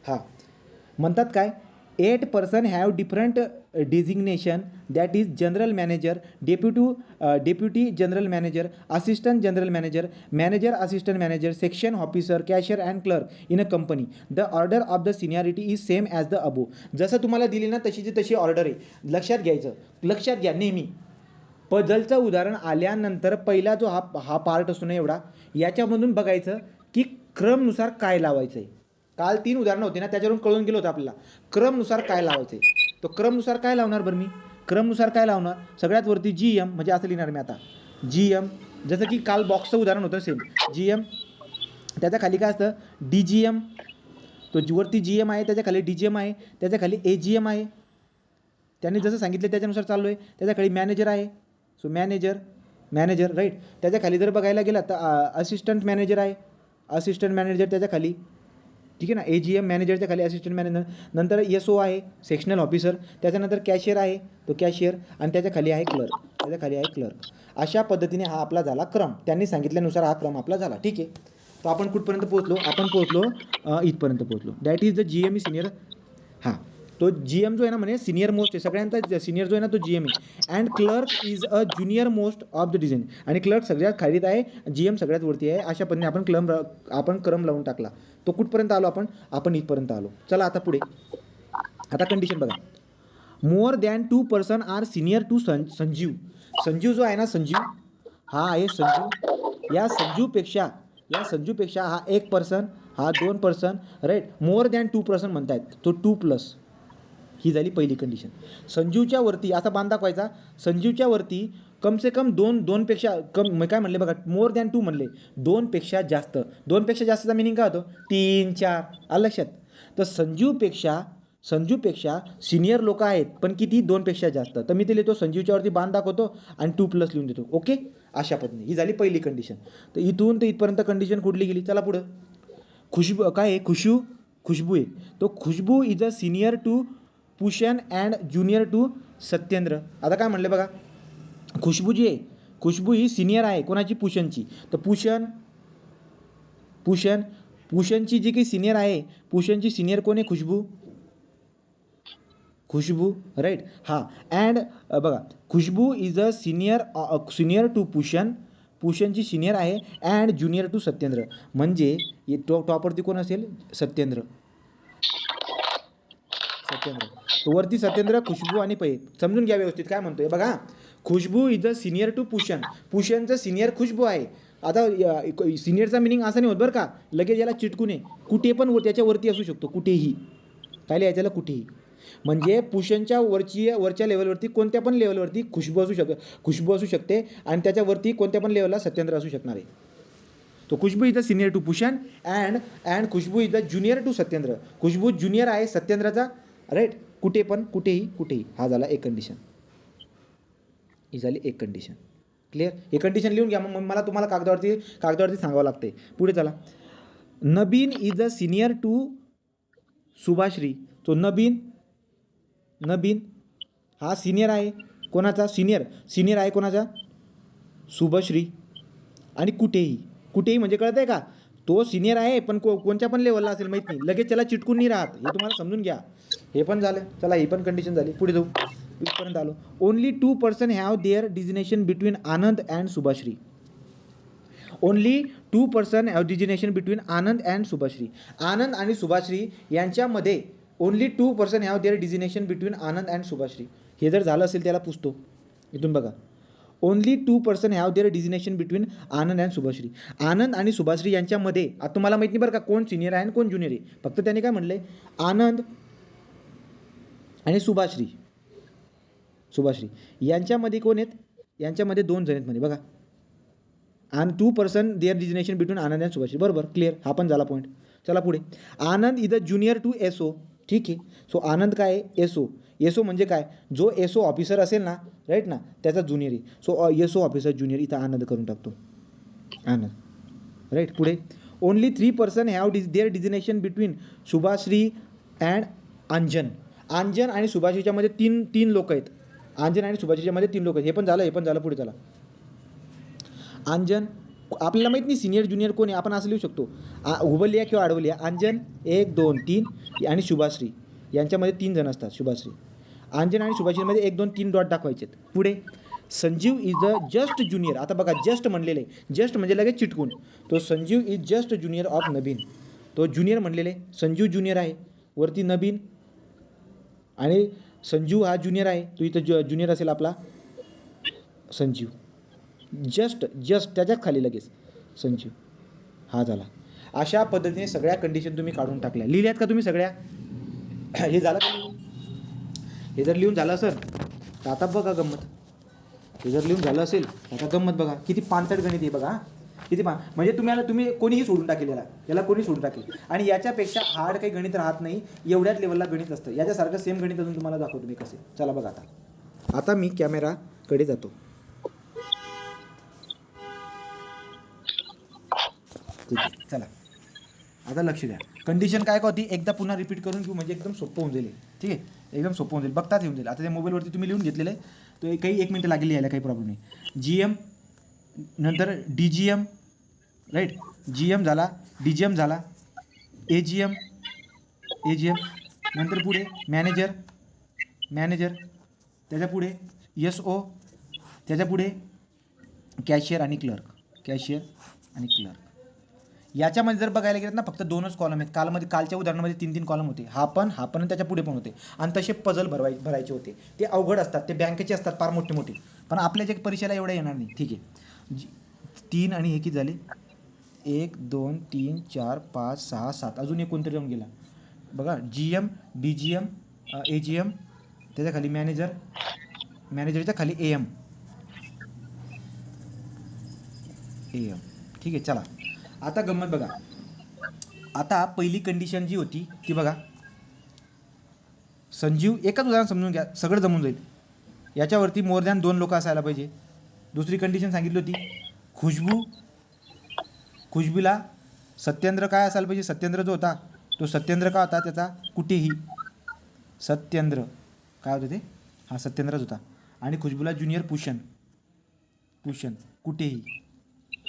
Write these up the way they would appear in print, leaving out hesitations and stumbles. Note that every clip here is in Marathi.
हां, म्हणतात काय, 8 person have different designation, that is general manager, deputy general manager, assistant general manager, manager assistant manager, section officer, cashier and clerk in a company. The order of the seniority is same as the above. जसं तुम्हाला दिली ना तशीची तशी ऑर्डर आहे, लक्षात घ्यायचं, लक्षात घ्या नेहमी. पझलचं उदाहरण आल्यानंतर पहिला जो हा पार्ट असतो ना एवढा, याच्यामधून बघायचं की क्रमनुसार काय लावायचं आहे. काल 3 उदाहरणं होती ना, त्याच्यावरून कळून गेलं होतं आपल्याला क्रमनुसार काय लावायचं आहे. तो क्रमनुसार काय लावणार बरं मी, क्रमनुसार काय लावणार, सगळ्यात वरती GM म्हणजे असं लिहिणार मी आता, GM, जसं की काल बॉक्सचं उदाहरण होतं सेम, GM, त्याच्या खाली काय असतं DGM, तो वरती GM आहे, त्याच्या खाली DGM आहे, त्याच्या खाली AGM आहे. त्यांनी जसं सांगितलं त्याच्यानुसार चाललो आहे. त्याच्या खाली मॅनेजर आहे, सो मॅनेजर राईट. त्याच्या खाली जर बघायला गेला तर असिस्टंट मॅनेजर आहे, असिस्टंट मॅनेजर त्याच्या खाली, ठीक आहे ना. AGM मॅनेजरच्या खाली असिस्टंट मॅनेजर, नंतर SO आहे सेक्शनल ऑफिसर, त्याच्यानंतर कॅशियर आहे तो कॅशियर, आणि त्याच्या खाली आहे क्लर्क, अशा पद्धतीने हा आपला झाला क्रम. त्यांनी सांगितल्यानुसार हा क्रम आपला झाला. ठीक आहे. तर आपण कुठपर्यंत पोहोचलो, आपण पोहोचलो इथपर्यंत पोहोचलो. That is the GM senior. हां, तो GM जो आहे ना म्हणे सिनियर मोस्ट आहे, सगळ्यांचा सिनियर जो आहे ना तो GM आहे. And clerk is a junior most of the design, आणि क्लर्क सगळ्यात खालीत आहे, GM सगळ्यात वरती आहे. अशा पद्धतीने आपण क्रम लावून टाकला. तो कुठपर्यंत आलो आपण इथपर्यंत आलो. चला आता पुढे. आता कंडिशन बघा, more than 2 person are senior to Sanjeev जो आहे ना, संजीव हा आहे संजीव. या संजूपेक्षा हा 1 पर्सन, हा 2 person, right. More than 2 person म्हणतायत, तो 2+, ही झाली पहिली कंडिशन. संजूच्या वरती असा बांध दाखवायचा, संजूच्या वरती कम से कम दोनपेक्षा कम, काय म्हणले बघा, मोर दॅन 2 म्हणले, 2पेक्षा जास्त. 2पेक्षा जास्तचा मिनिंग काय होतो, 3, 4, आलं लक्षात. तर संजूपेक्षा सिनियर लोक आहेत, पण किती, 2पेक्षा जास्त. तर मी ते लिहितो, संजीवच्या वरती बांध दाखवतो आणि 2+ लिहून देतो. ओके, अशा पद्धतीने ही झाली पहिली कंडिशन. तर इथून ते इथपर्यंत कंडिशन कुठली गेली. चला पुढं. खुशबू काय आहे, खुशबू आहे. तो Khushboo is a senior to Pushan and junior to Satyendra. आता काय म्हणले बघा, खुशबू जी आहे, खुशबू ही सिनियर आहे कोणाची, पुशनची. तर पुशनची जी काही सिनियर आहे, पुशनची सिनियर कोण आहे, खुशबू, राईट. हां, अँड बघा, Khushboo is a senior to पुशनची सिनियर आहे, अँड ज्युनियर टू सत्येंद्र. म्हणजे टॉपवरती कोण असेल, सत्येंद्र. तो वरती सत्येंद्र, खुशबू आणि पै. समजून घ्या व्यवस्थित काय म्हणतोय बघा. Khushboo is a senior to पुशनचं सिनियर खुशबू आहे. आता सिनियरचा मिनिंग असा नाही होत बरं का, लगेच याला चिटकू नये, कुठे पण त्याच्यावरती असू शकतो, कुठेही. काय लिहायचं, कुठेही. म्हणजे पुशनच्या वरच्या लेवलवरती, कोणत्या पण लेवलवरती खुशबू असू शकते, आणि त्याच्यावरती कोणत्या पण लेवलला सत्येंद्र असू शकणार आहे. तो Khushboo is the senior to Pushan, and Khushboo is the junior to Satyendra. Khushboo junior आहे सत्येंद्रचा, राईट. कुठेही. हा झाला एक कंडिशन, ही झाली एक कंडिशन. क्लिअर. हे कंडिशन लिहून घ्या, मग मला तुम्हाला कागदावरती सांगावं लागते. पुढे चला. Nabin is a senior to Shubhashree. तो नबीन हा सिनियर आहे कोणाचा, सिनियर आहे कोणाचा, शुभश्री. आणि कुठेही म्हणजे कळत आहे का, तो सिनियर आहे पण कोणत्या पण लेवलला असेल माहीत नाही, लगेच त्याला चिटकून नाही राहत, हे तुम्हाला समजून घ्या. हे पण झालं. चला, ही पण कंडिशन झाली. पुढे जाऊ, इथपर्यंत आलो. Only 2 person have their designation between Anand and Shubhashree. Only 2 person have designation between Anand and Shubhashree. Anand आणि शुभाश्री यांच्यामध्ये only 2 person have their designation between Anand and Shubhashree. हे जर झालं असेल त्याला पुसतो. इथून बघा, only 2 person have their designation between Anand and Shubhashree. Anand आणि शुभाश्री यांच्यामध्ये, आता तुम्हाला माहिती नाही बरं का कोण सिनियर आहे आणि कोण ज्युनियर आहे. फक्त त्याने काय म्हणले, आनंद आणि शुभाश्री यांच्यामध्ये कोण आहेत, यांच्यामध्ये 2 जण आहेत म्हणे बघा. आणि 2 person their designation between Anand and Shubhashree. बरोबर, क्लिअर. हा पण झाला पॉईंट. चला पुढे. Anand is a junior to SO. ठीक आहे. सो आनंद काय आहे, SO म्हणजे काय, जो SO ऑफिसर असेल ना, राईट ना, त्याचा ज्युनियर आहे. सो SO ऑफिसर ज्युनियर, इथं आनंद करून टाकतो, आनंद, राईट. पुढे. Only 3 person have their designation between Shubhashree and Anjan आणि शुभाश्रीच्यामध्ये तीन लोक आहेत. अंजन आणि शुभाश्रीच्यामध्ये 3 लोक आहेत. हे पण झालं. पुढे चला. अंजन आपल्याला माहीत नाही सिनियर ज्युनियर कोण आहे, आपण असं लिहू शकतो उभं लिहा किंवा आडवं लिहा. अंजन 1 2 3 आणि शुभाश्री यांच्यामध्ये 3 जण असतात. शुभाश्री, अंजन आणि शुभाश्रीमध्ये 1 2 3 डॉट दाखवायचे. पुढे Sanjeev is the just junior. आता बघा जस्ट म्हणलेलं आहे, जस्ट म्हणजे लगेच चिटकून. तो Sanjeev is just junior of Nabin. तो ज्युनियर म्हणलेले, संजीव ज्युनियर आहे, वरती नबीन आणि संजीव हा ज्युनियर आहे, तो इथं ज्युनियर असेल आपला संजीव. जस्ट त्याच्याच खाली लगेच संजीव हा झाला. अशा पद्धतीने सगळ्या कंडिशन तुम्ही काढून टाकल्या. लिहिल्यात का तुम्ही सगळ्या? हे झालं का लिहून? हे जर लिहून झालं असेल तर आता बघा गंमत. हे जर लिहून झालं असेल आता गंमत बघा. किती पानसट गणित आहे बघा. किती म्हणजे तुम्ही कोणीही सोडून टाकेल याला कोणी सोडून टाकेल. आणि याच्यापेक्षा हार्ड काही गणित राहत नाही. एवढ्याच लेवलला गणित असतं. याच्यासारखं सेम गणित अजून तुम्हाला दाखवतो मी कसे. चला बघा आता मी कॅमेराकडे जातो. ठीक आहे, चला आता लक्ष द्या. कंडिशन काय का होती एकदा पुन्हा रिपीट करून घेऊ म्हणजे एकदम सोपं होऊन जाईल. ठीक आहे, एकदम सोपं होऊन जाईल, बघताच येऊन जाईल. आता त्या मोबाईलवरती तुम्ही लिहून घेतलेलं आहे, तो काही 1 मिनिट लागेल यायला, काही प्रॉब्लेम नाही. GM नंतर DGM, राईट, GM झाला, DGM झाला, AGM नंतर पुढे मॅनेजर, त्याच्या पुढे SO, त्याच्या पुढे कॅशियर आणि क्लर्क. याच्यामध्ये जर बघायला गेलं ना फक्त 2च कॉलम आहेत. कालच्या उदाहरणामध्ये 3 कॉलम होते. हा पण आणि त्याच्या पुढे पण होते. आणि तसे पझल भरायचे होते. ते अवघड असतात, ते बँकेचे असतात फार मोठे. पण आपल्या जे परीक्षेला एवढं येणार नाही. ठीक आहे, 3 आणि हे किती झाले? 1 2 3 4 5 6 7, अजून एक कोणतरी राहून गेला बघा. GM DGM AGM, त्याच्या खाली मॅनेजरच्या खाली AM. ठीक आहे, चला आता गंमत बघा. आता पहिली कंडिशन जी होती ती बघा. संजीव, एकच उदाहरण समजून घ्या, सगळं जमून जाईल. याच्यावरती मोर दॅन 2 लोक असायला पाहिजे. दुसरी कंडिशन सांगितली होती खुशबूला सत्येंद्र काय असायला पाहिजे? सत्येंद्र जो होता तो सत्येंद्र का होता? त्याचा कुठेही सत्येंद्र काय होतं ते? हा सत्येंद्रच होता. आणि खुशबूला ज्युनियर पुशन कुठेही,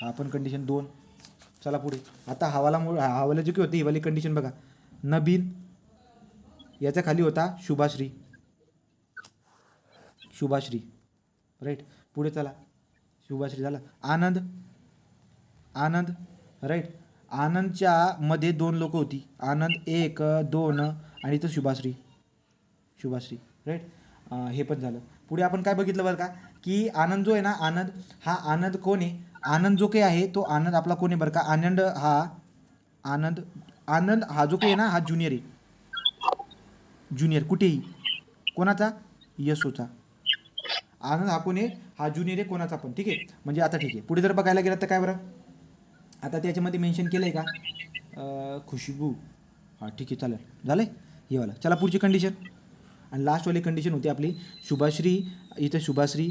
हा पण कंडिशन 2. चला पुढे. आता हवाला जी होती ही वाली कंडिशन बघा. नबीन याच्या खाली होता शुभाश्री, राईट. पुढे चला, शुभाश्री झाला. आनंद, राईट. आनंदच्या मध्ये 2 लोक होती. आनंद 1 2 आणि इथं शुभाश्री, राईट. हे पण झालं. पुढे आपण काय बघितलं बरं का, की आनंद जो आहे ना, आनंद कोण आहे? आनंद जो काही आहे तो आनंद आपला कोण आहे बरं का? आनंद हा जो काही आहे ना, हा ज्युनियर आहे. ज्युनियर कुठेही, कोणाचा? यशोचा. आनंद हा कोण आहे? हा ज्युनियर आहे कोणाचा पण. ठीक आहे, म्हणजे आता ठीक आहे. पुढे जर बघायला गेलं तर काय बरं, आता त्याच्यामध्ये मेन्शन केलं आहे का खुशबू? हां ठीक आहे, चालेल, झालं आहे हे वाला. चला पुढची कंडिशन आणि लास्टवाली कंडिशन होती आपली शुभाश्री. इथं शुभाश्री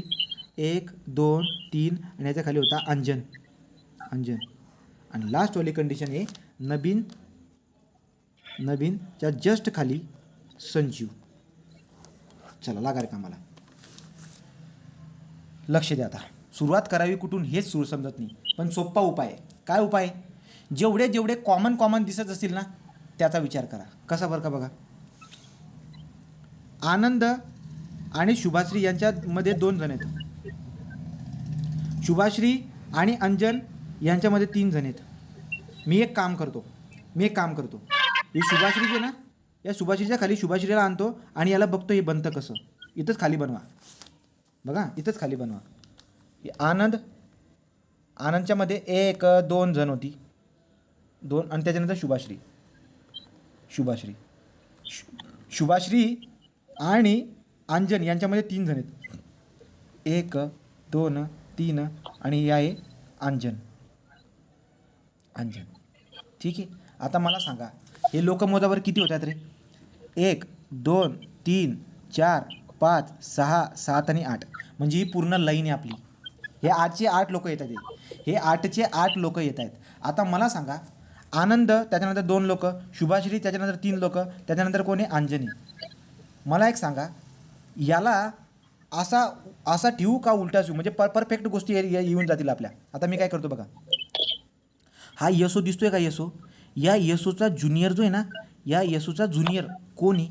1 2 3 आणि याच्या खाली होता अंजन. आणि लास्टवाली कंडिशन आहे नबीनच्या जस्ट खाली संजीव. चला लागा रे कामाला. लक्ष द्या. आता सुरुवात करावी कुठून हेच समजत नाही, पण सोपा उपाय आहे. काय उपाय? जेवढे कॉमन दिसत असतील ना त्याचा विचार करा. कसा बरं का बघा. आनंद आणि शुभाश्री यांच्यामध्ये 2 जण आहेत. शुभाश्री आणि अंजन यांच्यामध्ये 3 जण आहेत. मी एक काम करतो, ही शुभाश्री जे ना, या शुभाश्रीच्या खाली शुभाश्रीला आणतो आणि याला बघतो हे बनतं कसं. इथंच खाली बनवा बघा, इथंच खाली बनवा. आनंदच्या मध्ये 1 2 जण होती, 2 आणि त्याच्यानंतर शुभाश्री आणि अंजन यांच्यामध्ये 3 जण आहेत. 1 2 3 आणि हे आहे अंजन. ठीक आहे. आता मला सांगा हे लोकमोजावर किती होतात रे? 1 2 3 4 5 6 7 आणि 8, म्हणजे ही पूर्ण लाईन आहे आपली. हे 8चे 8 लोक येत आहेत. हे 8चे 8 लोक येत आहेत. आता मला सांगा, आनंद त्याच्यानंतर 2 लोक, शुभाश्री त्याच्यानंतर 3 लोक, त्याच्यानंतर कोण आहे? अंजनी. मला एक सांगा, याला असा ठेवू का उलटा ठेवू? म्हणजे परफेक्ट गोष्टी येऊन जातील आपल्या. आता मी काय करतो बघा, हा यसो दिसतोय का यसो, या यसोचा ज्युनियर जो आहे ना, या यसोचा ज्युनियर कोण आहे,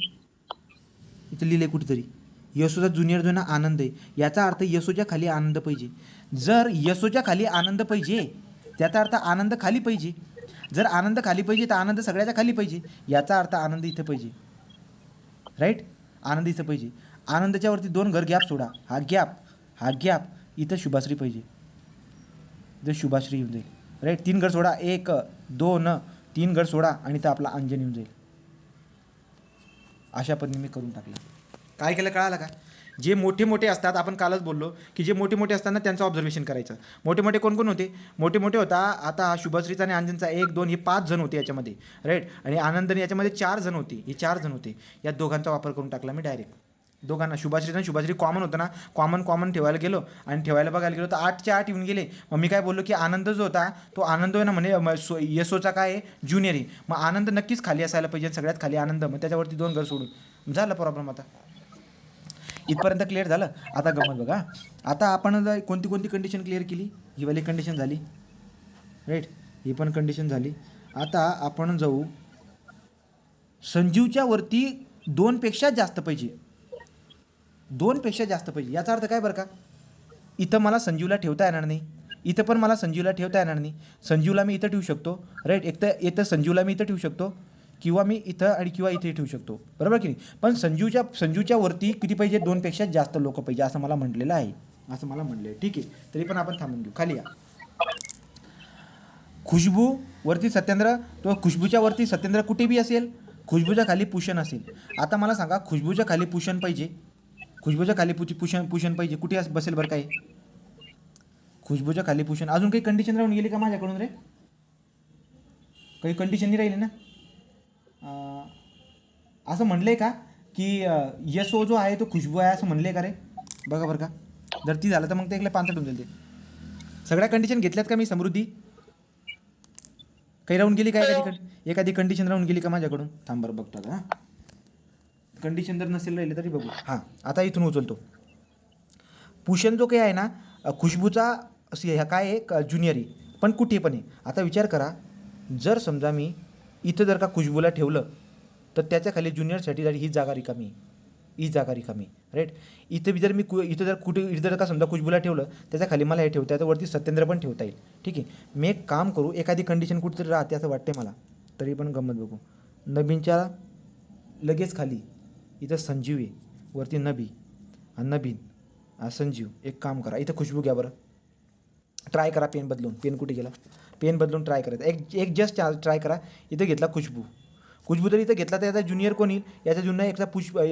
इथं लिहिलंय कुठेतरी, यसोचा ज्युनियर जो आहे ना आनंद आहे. याचा अर्थ यसोच्या खाली आनंद पाहिजे. जर यसोच्या खाली आनंद पाहिजे त्याचा अर्थ आनंद खाली पाहिजे. जर आनंद खाली पाहिजे तर आनंद सगळ्याच्या खाली पाहिजे. याचा अर्थ आनंद इथं पाहिजे. राईट, आनंद इथं पाहिजे. आनंदाच्या वरती 2 घर गॅप सोडा, हा गॅप इथं शुभाश्री पाहिजे. इथं शुभाश्री येऊन जाईल. राईट, 3 घर सोडा, 1 2 3 घर सोडा आणि इथं आपला अंजन येऊन जाईल. अशा पद्धतीने मी करून टाकलं. काय केलं कळालं का. जे मोठे मोठे असतात, आपण कालच बोललो की जे मोठे मोठे असतात ना त्यांचं ऑब्झर्वेशन करायचं. मोठे मोठे कोण कोण होते, मोठे मोठे होता आता हा शुभश्रीचा आणि अंजनचा 1 2 हे 5 जण होते याच्यामध्ये. राईट, आणि आनंदने याच्यामध्ये 4 जण होते. हे 4 जण होते. या दोघांचा वापर करून टाकला मी डायरेक्ट. दोघांना शुभाश्री कॉमन होतं ना, कॉमन ठेवायला गेलो आणि ठेवायला बघायला गेलो तर 8च्या 8 येऊन गेले. मग मी काय बोललो की आनंद जो होता तो आनंद आहे ना म्हणे यसोचा काय आहे ज्युनियर आहे. मग आनंद नक्कीच खाली असायला पाहिजे, सगळ्यात खाली आनंद. मग त्याच्यावरती 2 घर सोडून झालं प्रॉब्लेम. आता इथपर्यंत क्लिअर झालं. आता गमत बघा, आता आपण कोणती कोणती कंडिशन क्लिअर केली. ही वाली कंडिशन झाली. राईट, ही पण कंडिशन झाली. आता आपण जाऊ संजीवच्या वरती 2 पेक्षा जास्त पाहिजे. 2 पेक्षा जास्त पाहिजे याचा अर्थ काय बरं का, इथं मला संजीवला ठेवता येणार नाही, इथं पण मला संजीवला ठेवता येणार नाही. संजीवला मी इथं ठेवू शकतो. राईट, एक तर इथं संजीवला मी इथं ठेवू शकतो किंवा मी इथं आणि किंवा इथे ठेवू शकतो, बरोबर की नाही. पण संजूच्या वरती किती पाहिजे, 2 पेक्षा जास्त लोक पाहिजे असं मला म्हटलेलं आहे, असं मला म्हटलं आहे. ठीक आहे, तरी पण आपण थांबून घेऊ. खाली या. खुशबू वरती सत्येंद्र, तो खुशबूच्या वरती सत्येंद्र कुठे बी असेल, खुशबूच्या खाली पुषण असेल. आता मला सांगा खुशबूच्या खाली पुषण पाहिजे, खुशबूच्या खाली पुषण पाहिजे कुठे बसेल बरं काय, खुशबूच्या खाली पुषण. अजून काही कंडिशन राहून गेली का माझ्याकडून रे, काही कंडिशन नाही राहिली ना. असं म्हणलंय का की यसो जो आहे तो खुशबू आहे असं म्हणलंय का रे, बघा बरं का. जर ती झालं तर मग ते एकला 5 होऊन जाईल. ते सगळ्या कंडिशन घेतल्यात का मी समृद्धी, काही राहून गेली का, एखादी कंडिशन राहून गेली का माझ्याकडून. थांब बरं बघतो आता. कंडिशन जर नसेल राहिले तरी बघू. हां, आता इथून उचलतो. पुषण जो काही आहे ना खुशबूचा काय आहे ज्युनियर आहे, पण कुठे पण आहे. आता विचार करा, जर समजा मी इथं जर का खुशबूला ठेवलं तर त्याच्या खाली ज्युनियरसाठी जर ही जागा रिकामी, ही जागा रिकामी. राईट, इथं जर मी इथं जर कुठे इथं जर का समजा खुशबूला ठेवलं त्याच्या खाली मला हे ठेवता येतं, वरती सत्येंद्र पण ठेवता येईल. ठीक आहे, मी एक काम करू, एखादी कंडिशन कुठेतरी राहते असं वाटते मला, तरी पण गंमत बघू. नबीनच्या लगेच खाली इथं संजीव आहे, वरती नबी आणि नबीन संजीव. एक काम करा, इथं खुशबू घ्या बरं, ट्राय करा पेन बदलून. पेन कुठे गेला, पेन बदलून ट्राय करायचं. एक जस्ट ट्राय करा. इथं घेतला खुशबू जर इथं घेतला तर याचा ज्युनियर कोण येईल, याचा ज्युनियर एकचा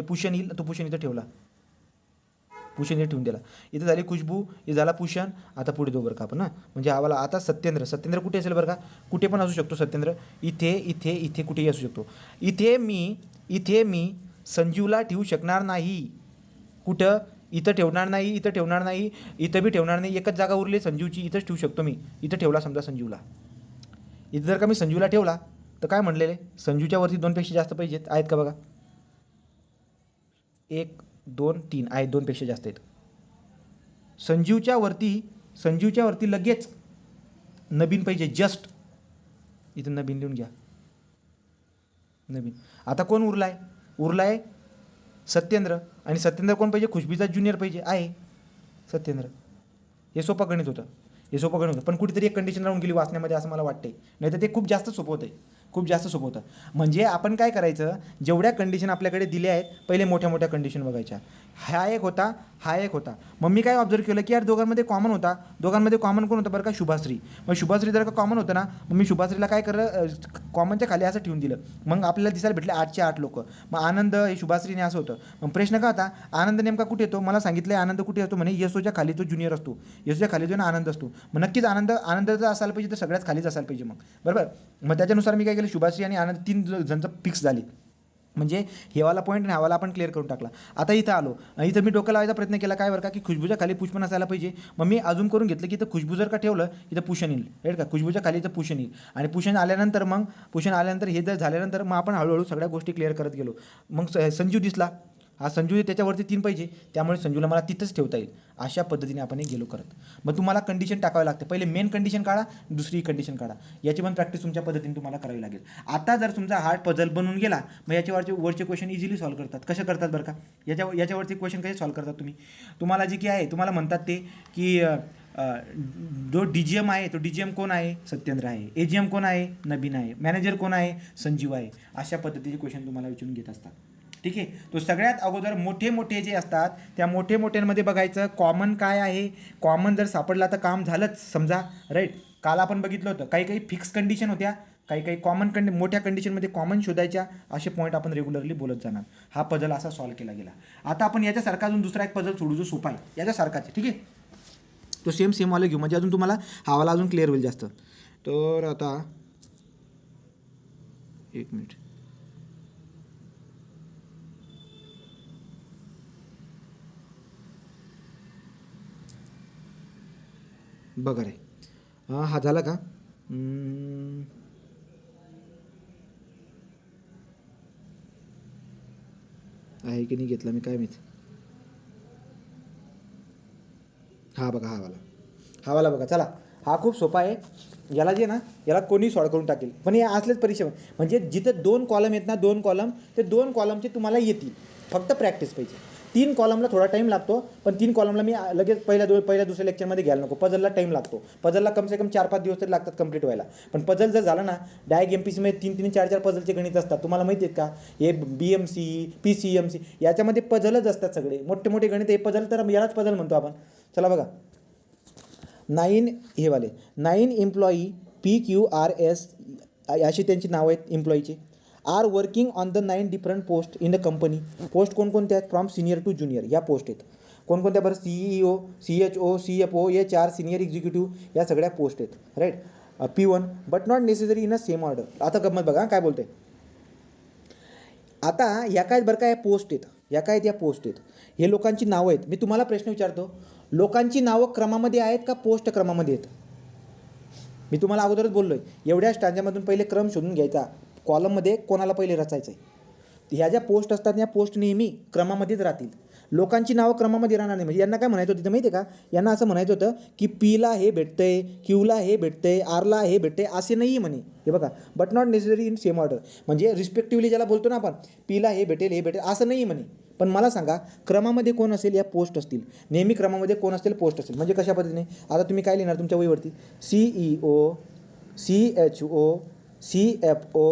पुषण येईल. तो पुषण इथं ठेवला, पुषण इथं ठेवून दिला. इथं झाली खुशबू, इथं झाला पुषण. आता पुढे दो बरं का आपण, म्हणजे आम्हाला आता सत्येंद्र कुठे असेल बरं का, कुठे पण असू शकतो सत्येंद्र. इथे कुठेही असू शकतो. इथे मी संजीवला ठेवू शकणार नाही. कुठं, इथं ठेवणार नाही, इथं ठेवणार नाही, इथं बी ठेवणार नाही. एकच जागा उरली संजीवची, इथंच ठेवू शकतो मी. इथं ठेवला समजा संजीवला, इथं जर का मी संजीवला ठेवला तर काय म्हणलेले, संजूच्या वरती 2 पेक्षा जास्त पाहिजेत. आहेत का बघा, 1 2 3 आहेत, 2 पेक्षा जास्त आहेत. संजीवच्या वरती लगेच नबीन पाहिजे. जस्ट इथं नबीन लिहून घ्या, नबीन. आता कोण उरलाय सत्येंद्र. आणि सत्येंद्र कोण पाहिजे, खुशबीचा ज्युनियर पाहिजे आहे सत्येंद्र. हे सोपं गणित होतं, पण कुठेतरी एक कंडिशन राहून गेली वाचण्यामध्ये असं मला वाटते. नाही तर ते खूप जास्त सोपं होतं. म्हणजे आपण काय करायचं, जेवढ्या कंडिशन आपल्याकडे दिल्या आहेत पहिले मोठ्या मोठ्या कंडिशन बघायच्या. हा एक होता. मग मी काय ऑब्झर्व केलं की यार दोघांमध्ये कॉमन कोण होतं बरं का, शुभाश्री. मग शुभाश्री जर का कॉमन होतं ना, मग मी शुभाश्रीला काय करलं, कॉमनच्या खाली असं ठेवून दिलं. मग आपल्याला दिसायला भेटले 8चे 8 लोक. मग आनंद हे शुभाश्रीने असं होतं. मग प्रश्न काय होता, आनंद नेमका कुठे येतो, मला सांगितलं आनंद कुठे येतो म्हणे यसोच्या खाली तो ज्युनियर असतो, यसोच्या खाली जो ना आनंद असतो. मग नक्कीच आनंद जर असायला पाहिजे तर सगळ्यात खालीच असायला पाहिजे मग, बरोबर. मग त्याच्यानुसार मी काय केलं, शुभाश्री आणि आनंद 3 जणचं फिक्स झाले. म्हणजे हेवाला पॉईंट आणि हवाला आपण क्लिअर करून टाकला. आता इथं आलो, इथं मी डोकं लावायचा प्रयत्न केला काय बरं का, की खुशबूच्या खाली पुष्पण असायला पाहिजे. मग मी अजून करून घेतलं की इथं खुशबू जर का ठेवलं इथं पुषण येईल. राईट का, खुशबूच्या खाली इथं पुषण येईल. आणि पुषण आल्यानंतर हे जर झाल्यानंतर मग आपण हळूहळू सगळ्या गोष्टी क्लिअर करत गेलो. मग संजीव दिसला, हा संजू आहे त्याच्यावरती 3 पाहिजे, त्यामुळे संजूला मला तिथंच ठेवता येईल. अशा पद्धतीने आपण हे गेलो करत. मग तुम्हाला कंडिशन टाकावी लागते. पहिले मेन कंडिशन काढा, दुसरी कंडिशन काढा. याची पण प्रॅक्टिस तुमच्या पद्धतीने तुम्हाला करावी लागेल. आता जर तुमचा हार्ड पझल बनून गेला, मग वरचे क्वेश्चन इझिली सॉल्व्ह करतात. कसे करतात बरं का? याच्यावरती क्वेश्चन कसे सॉल्व्ह करतात तुम्हाला जे की आहे, तुम्हाला म्हणतात ते की जो DGM आहे तो DGM कोण आहे? सत्येंद्र आहे. AGM कोण आहे? नवीन आहे. मॅनेजर कोण आहे? संजीव आहे. अशा पद्धतीचे क्वेश्चन तुम्हाला विचारून घेत असतात. ठीक आहे. तो सगळ्यात अगोदर मोठे जे असतात त्या मोठ्यांमध्ये बघायचं कॉमन काय आहे. कॉमन जर सापडला तर काम झालंच समजा, राईट. काल आपण बघितलं होतं काही फिक्स कंडिशन होत्या, काही कॉमन मोठ्या कंडिशनमध्ये कॉमन शोधायच्या. असे पॉईंट आपण रेग्युलरली बोलत जाणार. हा पझल असा सॉल्व्ह केला गेला. आता आपण याच्यासारखा अजून दुसरा एक पझल सोडू जो सोपा आहे याच्यासारखाच. ठीक आहे. तो सेम वाला घेऊ म्हणजे अजून तुम्हाला हा वाला अजून क्लिअर होईल जास्त. तर आता 1 मिनिट. बघा रे, हा झाला का? आहे की नाही घेतला मी काय माहिती. हा बघा, हा वाला बघा. चला, हा खूप सोपा आहे. याला जे ना याला कोणी सॉल्व करून टाकेल. पण हे असलेच परीक्षा म्हणजे जिथे 2 कॉलम आहेत ना, 2 कॉलम, ते 2 कॉलमचे तुम्हाला येतील. फक्त प्रॅक्टिस पाहिजे. 3 कॉलमला थोडा टाईम लागतो, पण 3 कॉलमला मी लगेच पहिल्या दुसऱ्या लेक्चरमध्ये घ्यायला नको. पझलला टाईम लागतो. पझलला कम से कम 4-5 दिवस तरी लागतात कंप्लीट व्हायला. पण पझल जर झालं ना, डायरेक्ट MPCमध्ये 3-3, 4-4 पझलचे गणित असतात. तुम्हाला माहिती आहेत का? हे BMC, PCMC याच्यामध्ये पझलच असतात सगळे. मोठे गणित हे पझल, तर यालाच पझल म्हणतो आपण. चला बघा, 9 हे वाले 9 एम्प्लॉई PQRS अशी त्यांची नावं आहेत एम्प्लॉईचे. Are working on the 9 different post in the company. Post कोणकोणत्या आहेत? फ्रॉम सिनियर टू ज्युनियर या पोस्ट आहेत. कोणकोणत्या बरं? CEO, CHO, CFO, HR, senior executive या सगळ्या पोस्ट आहेत, right. P1 but not necessary in a same order. आता गंमत बघा काय बोलते. आता या काय बरं काय पोस्ट आहेत, या काय त्या पोस्ट आहेत. हे लोकांची नावं आहेत. मी तुम्हाला प्रश्न विचारतो, लोकांची नावं क्रमामध्ये आहेत का पोस्ट क्रमामध्ये आहेत? मी तुम्हाला अगोदरच बोललो आहे, एवढ्या स्टांजामधून पहिले क्रम शोधून घ्यायचा. कॉलममध्ये कोणाला पहिले रचायचं आहे. ह्या ज्या पोस्ट असतात या पोस्ट नेहमी क्रमामध्येच राहतील. लोकांची नावं क्रमामध्ये राहणार नाही. म्हणजे यांना काय म्हणायचं होतं माहिती आहे का? यांना असं म्हणायचं होतं की Pला हे भेटतंय, Qला हे भेटतंय, Rला हे भेटतंय, असे नाही म्हणे. हे बघा, but not necessary in same order. म्हणजे रिस्पेक्टिव्हली ज्याला बोलतो ना आपण, Pला हे भेटेल असं नाही म्हणे. पण मला सांगा, क्रमामध्ये कोण असेल? या पोस्ट असतील. नेहमी क्रमामध्ये कोण असतील? पोस्ट असेल. म्हणजे कशा पद्धतीने? आता तुम्ही काय लिहिणार तुमच्या वहीवरती? CEO, CHO, CFO,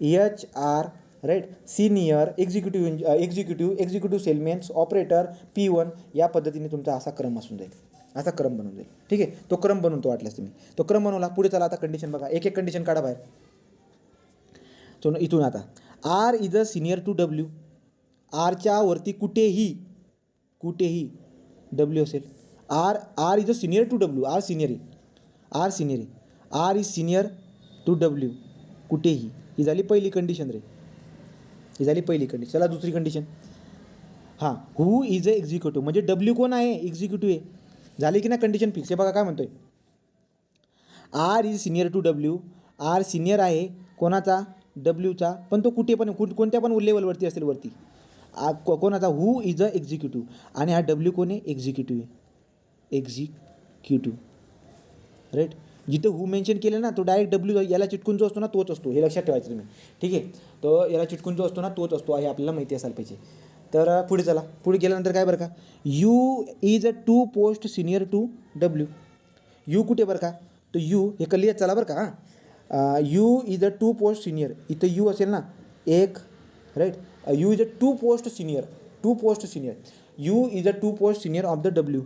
HR, right, senior executive salesmen, operator, P1 या पद्धतीने तुमचा असा क्रम असून जाईल. असा क्रम बनवून जाईल. ठीक आहे. तो क्रम बनवून तो वाटल्यास तुम्ही तो क्रम बनवला. पुढे चला, आता कंडिशन बघा. एक कंडिशन काढा बाहेर. तो इथून आता R is a senior to W. आरच्या वरती कुठेही W असेल. R is a senior to W. R senior आहे. R is senior to W कुठेही. ही झाली पहिली कंडिशन रे. चला दुसरी कंडिशन. हां, हू इज अ एक्झिक्युटिव्ह. म्हणजे W कोण आहे? एक्झिक्युटिव्ह आहे. झाली की ना कंडिशन फिक्स. हे बघा काय म्हणतोय. R is senior to W. R senior आहे कोणाचा? Wचा. पण तो कोणत्या पण लेवलवरती असेल वरती. कोणाचा? Who is a executive. आणि हा W कोण आहे? एक्झिक्युटिव्ह. राईट. जिथे हू मेन्शन केलं ना, तो डायरेक्ट W याला चिटकून जो असतो ना तोच असतो. हे लक्षात ठेवायचं तुम्ही. ठीक आहे. तो याला चिटकून जो असतो ना तोच असतो, हे आपल्याला माहिती असायला पाहिजे. तर पुढे चला. पुढे गेल्यानंतर काय बरं का? U is a 2 post senior to W. U कुठे बरं का? तर यू हे कलियात चला बरं का. हां, U is a 2 post senior. इथं यू असेल ना एक, right. U is a 2 post senior. U is a 2 post senior of the W.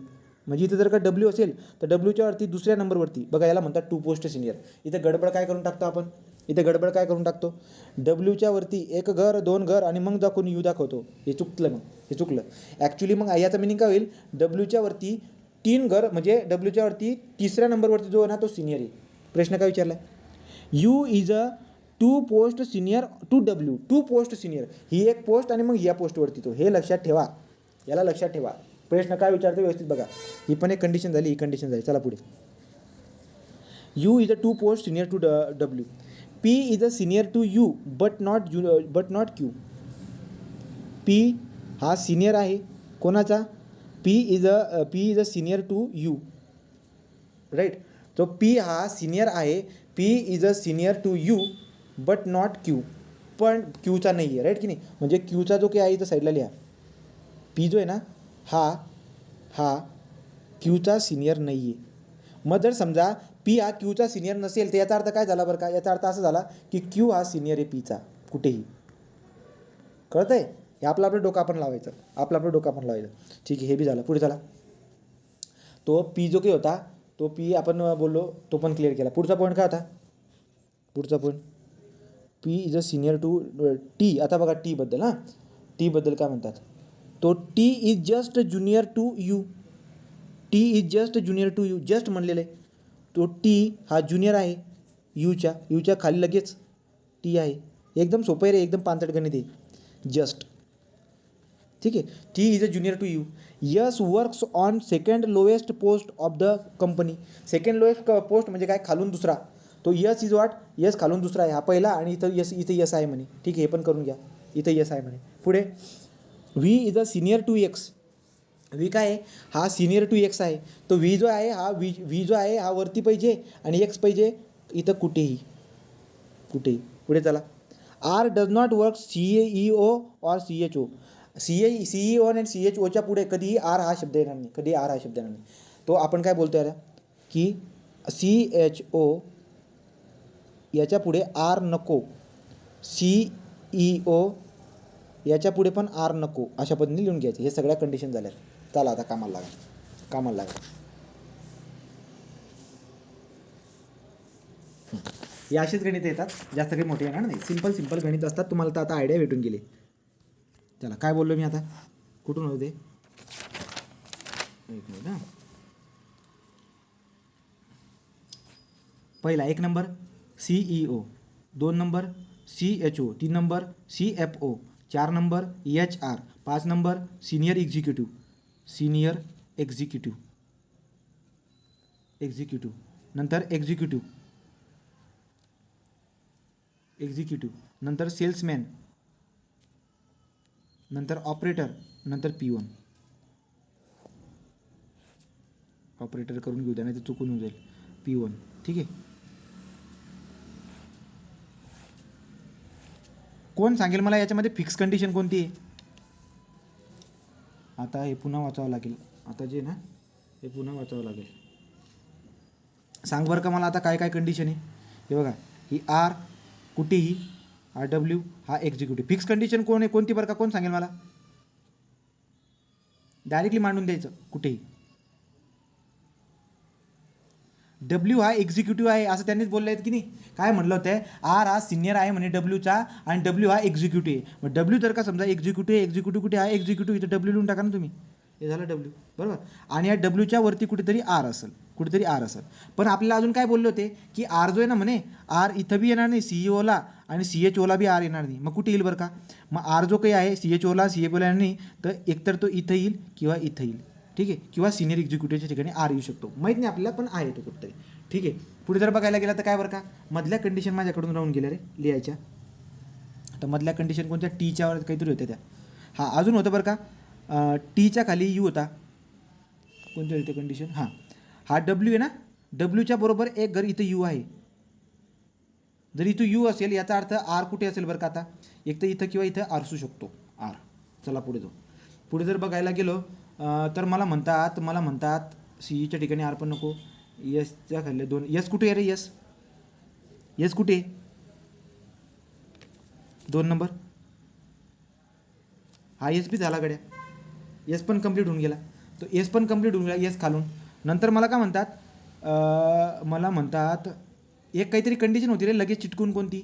म्हणजे इथं जर का W असेल तर Wच्या वरती दुसऱ्या नंबरवरती बघा, याला म्हणतात 2 पोस्ट सिनियर. इथं गडबड काय करून टाकतो? Wच्या वरती 1 घर 2 घर आणि मग दाखवून यू दाखवतो. हे चुकलं. ॲक्च्युली मग याचा मिनिंग काय होईल? Wच्या वरती 3 घर म्हणजे Wच्या वरती तिसऱ्या नंबरवरती जो आहे ना तो सिनियर आहे. प्रश्न काय विचारला? U is a 2 post senior to W. 2 post senior ही एक पोस्ट आणि मग या पोस्टवरती तो. हे लक्षात ठेवा. याला लक्षात ठेवा. प्रश्न काय विचारतो व्यवस्थित बघा. ही पण एक कंडिशन झाली, ही कंडिशन झाली. चला पुढे. U is a 2 post senior to W. P is a senior to U but not Q. P हा सिनियर आहे कोणाचा, P is a senior to U, right. तो पी हा सिनियर आहे, P is a senior to U but not Q, पण क्यूचा नाही आहे, राईट की नाही. म्हणजे क्यूचा जो काही आहे इथं साईडला लिहा, पी जो आहे ना हा क्यूचा सिनियर नाही आहे. मग जर समजा पी हा क्यूचा सिनियर नसेल तर याचा अर्थ काय झाला बरं का, याचा अर्थ असा झाला की क्यू हा सिनियर आहे पीचा कुठेही. कळत आहे. हे आपलं डोकं आपण लावायचं, आपलं डोकं आपण लावायचं. ठीक आहे, हे बी झालं. पुढे चला. तो पी जो काही होता तो पी आपण बोललो तो पण क्लिअर केला. पुढचा पॉईंट काय होता, पुढचा point P is a senior to T. आता बघा टीबद्दल, हां टीबद्दल काय म्हणतात, तो T is just junior to U, T is just junior to U, just म्हणलेलं आहे. तो टी हा ज्युनियर आहे यूच्या खाली लगेच टी आहे. एकदम सोपं आहे रे, एकदम पांचट गणित आहे. जस्ट, ठीक आहे. T is a junior to U. S works on second lowest post of the company. Second lowest post म्हणजे काय, खालून दुसरा. तो यस इज वॉट, यस खालून दुसरा आहे हा पहिला, आणि इथं यस आहे म्हणे. ठीक आहे, हे पण करून घ्या, इथं यस आहे म्हणे. पुढे V is a senior to X. V काय आहे, हा सिनियर टू एक्स आहे. तो व्ही जो आहे हा व्ही जो आहे हा वरती पाहिजे आणि एक्स पाहिजे इथं कुठेही. पुढे चला. R does not work CEO or CHO. CEO आणि CHOच्या पुढे कधीही आर हा शब्द येणार नाही, कधी आर हा शब्द येणार नाही. तो आपण काय बोलतोय आता की CHO याच्या पुढे आर नको, CEO याच्या पुढे पण आर नको, अशा पद्धतीने लिहून घ्यायचे. हे सगळ्या कंडिशन झाल्या. चला आता कामाला लागा. हे असेच गणित येतात, जास्त काही मोठे येणार नाही. सिंपल गणित असतात. तुम्हाला तर आता आयडिया भेटून गेली. चला काय बोललो मी आता, कुठून होते, एक मिनिट. हां पहिला 1 number CEO, 2 number CHO, 3 number CFO, 4 number HR, 5 number senior executive, नंतर एक्झिक्युटिव्ह, नंतर सेल्समॅन, नंतर ऑपरेटर, नंतर P1. ऑपरेटर करून घेऊ द्या, नाही तर चुकून होऊन जाईल. P1, ठीक आहे. कोण सांगेल मला याच्यामध्ये फिक्स कंडिशन कोणती आहे. आता हे पुन्हा वाचावं लागेल, आता जे ना हे पुन्हा वाचावं लागेल. सांग बरं का मला आता काय काय कंडिशन आहे. हे बघा, ही आर कुठेही, हा डब्ल्यू, हा एक्झिक्युटिव्ह. फिक्स कंडिशन कोण आहे, कोणती बरं का, कोण सांगेल मला. डायरेक्टली मांडून द्यायचं कुठेही. डब्ल्यू हा एक्झिक्युटिव्ह आहे असं त्यांनीच बोलले आहेत की नाही. काय म्हणलं होतं, आर हा सिनियर आहे म्हणे डब्ल्यूचा आणि डब्ल्यू हा एक्झिक्युटिव्ह आहे. मग डब्ल्यू जर का समजा एक्झिक्युटिव्ह कुठे आहे, एक्झिक्युटिव्ह इथं डब्ल्यू लिहून टाका ना तुम्ही. हे झालं डब्ल्यू, बरोबर. आणि या डब्ल्यूच्या वरती कुठेतरी आर असेल, पण आपल्याला अजून काय बोलले होते की आर जो आहे ना म्हणे, आर इथं बी येणार नाही CEOला आणि CHOला बी आर येणार नाही. मग कुठे येईल बरं का, मग आर जो काही आहे CHOला CFOला येणार नाही, तर एकतर तो इथं येईल किंवा इथं येईल. ठीक आहे, किंवा सिनियर एक्झिक्युटिव्हच्या ठिकाणी आर येऊ शकतो, माहीत नाही आपल्याला, पण आहे तो कुठेतरी. ठीक आहे. पुढे जर बघायला गेला तर काय बरं का, मधल्या कंडिशन माझ्याकडून राहून गेल्या रे लिहायच्या. तर मधल्या कंडिशन कोणत्या, टीच्यावर काहीतरी होत्या त्या. हां अजून होतं बरं का, टीच्या खाली यू होता. कोणत्या होते कंडिशन, हां हा डब्ल्यू आहे ना, डब्ल्यूच्या बरोबर एक घर इथं यू आहे. जर इथं यू असेल याचा अर्थ आर कुठे असेल बरं का, आता एक तर इथं किंवा इथं आर असू शकतो आर. चला पुढे जाऊ. पुढे जर बघायला गेलो तर मला म्हणतात सीईच्या ठिकाणी आर पण नको, यसच्या खाल्ले 2. यस कुठे आहे रे, यस कुठे आहे, 2 नंबर. हा यस बी झाला गड्या, यस पण कंप्लीट होऊन गेला. तो यस पण कंप्लीट होऊन गेला, यस खालून. नंतर मला काय म्हणतात, एक काहीतरी कंडिशन होती रे लगेच चिटकून कोणती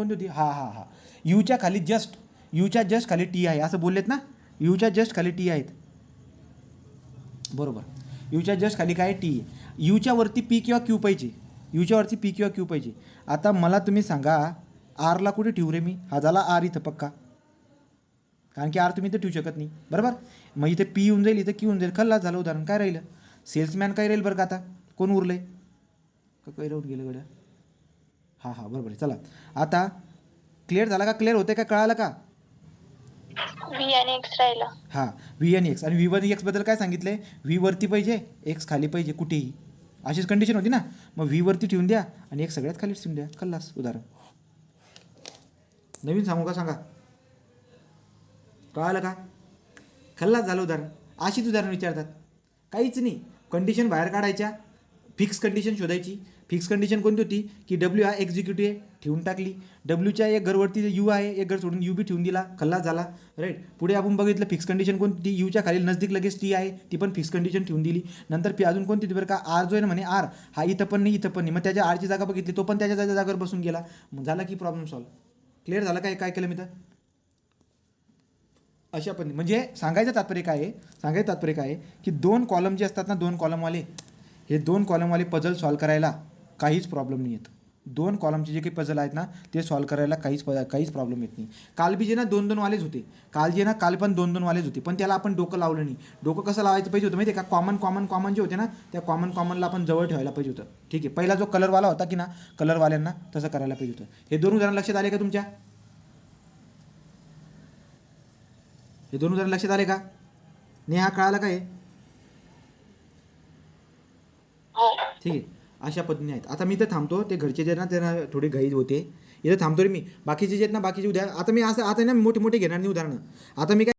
होती, हा यूच्या जस्ट खाली टी आहे असं बोललेत ना. यूच्या जस्ट खाली टी आहेत, बरोबर. यूच्या जस्ट खाली काय टी आहे. यूच्या वरती पी किंवा क्यू पाहिजे. आता मला तुम्ही सांगा आरला कुठे ठेवू रे मी, हा झाला आर इथं पक्का, कारण की आर तुम्ही इथं ठेवू शकत नाही, बरोबर. मग इथे पी येऊन जाईल, इथं क्यू होऊन जाईल, खल्ला झालं उदाहरण. काय राहिलं, सेल्समॅन काय राहील बरं का, आता कोण उरलंय का, काही राहून गेलं गड्या. हां बरोबर आहे. चला आता क्लिअर झाला का, क्लिअर होते का, कळालं का. व्ही आणि एक्स राहिला. हां, व्ही आणि एक्स, आणि व्ही वन एक्सबद्दल काय सांगितलं आहे? व्ही वरती पाहिजे, एक्स खाली पाहिजे, कुठेही. अशीच कंडिशन होती ना. मग व्ही वरती ठेवून द्या आणि एक सगळ्यात खाली ठेवून द्या. खल्लास उदाहरण. नवीन सांगू का? सांगा. कळालं का? खल्लास झालं उदाहरण. अशीच उदाहरण विचारतात. काहीच नाही. कंडिशन बाहेर काढायच्या, फिक्स कंडिशन शोधायची. फिक्स कंडिशन कोणती होती? की डब्ल्यू हा एक्झिक्युटिव्ह आहे, ठेवून टाकली. डब्ल्यूच्या एक घरवरती यू आहे, एक घर सोडून यू बी ठेवून दिला, खल्लास झाला. राईट. पुढे आपण बघितलं फिक्स कंडिशन कोणती? यूच्या खाली नजदीक लगेच टी आहे, ती पण फिक्स कंडिशन ठेवून दिली. नंतर पी अजून कोणती बरं का? आर जो आहे ना म्हणे, आर हा इथं पण नाही, इथं पण नाही. मग त्याच्या आरची जागा बघितली, तो पण त्याच्या जागेवर बसून गेला. मग झाला की प्रॉब्लेम सॉल्व. क्लिअर झालं काय? काय केलं मी तर? अशा पण म्हणजे सांगायचं तात्पर्य काय आहे? सांगायचं तात्पर्य काय आहे की दोन कॉलम जे असतात ना, दोन कॉलमवाले, हे दोन कॉलमवाले पझल सॉल्व करायला काहीच प्रॉब्लेम नाही येत. दोन कॉलमचे जे काही पझल आहेत ना, ते सॉल्व करायला काहीच प्रॉब्लेम येत नाही. काल बी जे ना दोन वालेच होते. काल पण दोन वालेच होते, पण त्याला आपण डोकं लावलं नाही. डोकं कसं लावायचं पाहिजे होतं माहिती आहे का? कॉमन जे होते ना, त्या कॉमनला आपण जवळ ठेवायला पाहिजे होतं. ठीक आहे. पहिला जो कलरवाला होता की ना, कलरवाल्यांना तसं करायला पाहिजे होतं. हे दोन उदाहरण लक्षात आले का तुमच्या? हे दोन उदाहरण लक्षात आले का? नेहा कळालं काय? हो. ठीक आहे. अशा पद्धतीने आहेत. आता मी तर थांबतो. ते घरचे जे आहेत ना, त्यांना थोडी घाई होते. इथं थांबतो रे मी. बाकीचे जे आहेत ना, बाकीचे उद्या आता मी असं आता ना मोठे घेणार नाही उदाहरणं. आता मी काय